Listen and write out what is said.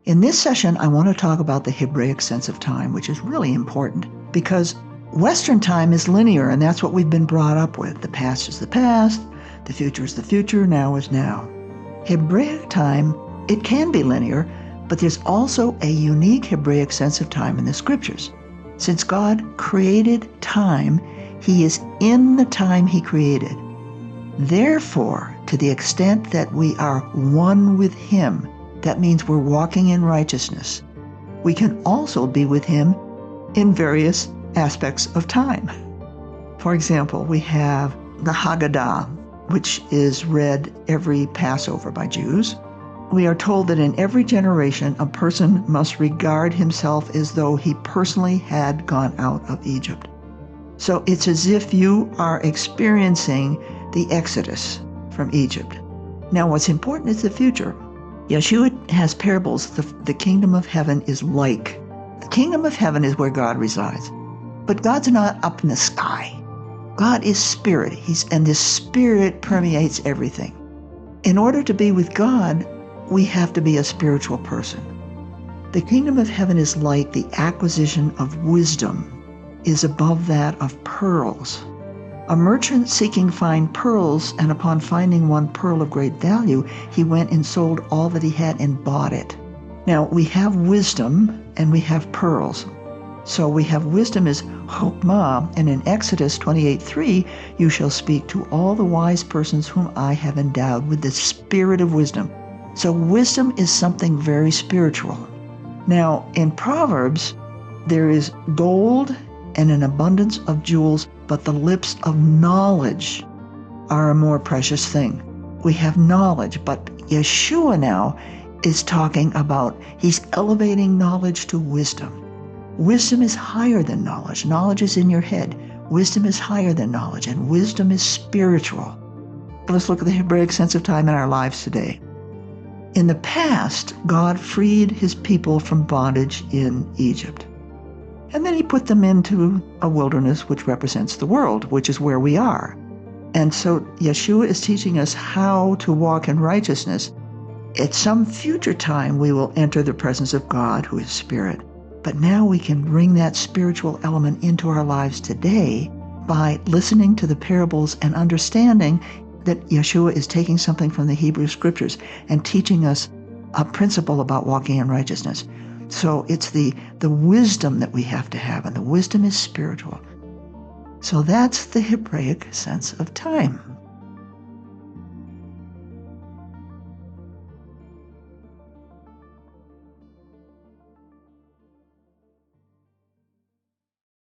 In this session, I want to talk about the Hebraic sense of time, which is really important because Western time is linear, and that's what we've been brought up with. The past is the past, the future is the future, now is now. Hebraic time, it can be linear, but there's also a unique Hebraic sense of time in the scriptures. Since God created time, He is in the time He created. Therefore, to the extent that we are one with Him, that means we're walking in righteousness. We can also be with Him in various aspects of time. For example, we have the Haggadah, which is read every Passover by Jews. We are told that in every generation, a person must regard himself as though he personally had gone out of Egypt. So it's as if you are experiencing the Exodus from Egypt. Now, what's important is the future. Yeshua has parables. The kingdom of heaven is like. The kingdom of heaven is where God resides. But God's not up in the sky. God is spirit, and this spirit permeates everything. In order to be with God, we have to be a spiritual person. The kingdom of heaven is like the acquisition of wisdom is above that of pearls. A merchant seeking fine pearls, and upon finding one pearl of great value, he went and sold all that he had and bought it. Now, we have wisdom and we have pearls. So we have wisdom as chokmah, and in Exodus 28:3, you shall speak to all the wise persons whom I have endowed with the spirit of wisdom. So wisdom is something very spiritual. Now, in Proverbs, there is gold and an abundance of jewels, but the lips of knowledge are a more precious thing. We have knowledge, but Yeshua now is talking about, He's elevating knowledge to wisdom. Wisdom is higher than knowledge. Knowledge is in your head. Wisdom is higher than knowledge, and wisdom is spiritual. Let's look at the Hebraic sense of time in our lives today. In the past, God freed His people from bondage in Egypt. And then He put them into a wilderness which represents the world, which is where we are. And so Yeshua is teaching us how to walk in righteousness. At some future time, we will enter the presence of God, who is spirit. But now we can bring that spiritual element into our lives today by listening to the parables and understanding that Yeshua is taking something from the Hebrew scriptures and teaching us a principle about walking in righteousness. So it's the wisdom that we have to have, and the wisdom is spiritual. So that's the Hebraic sense of time.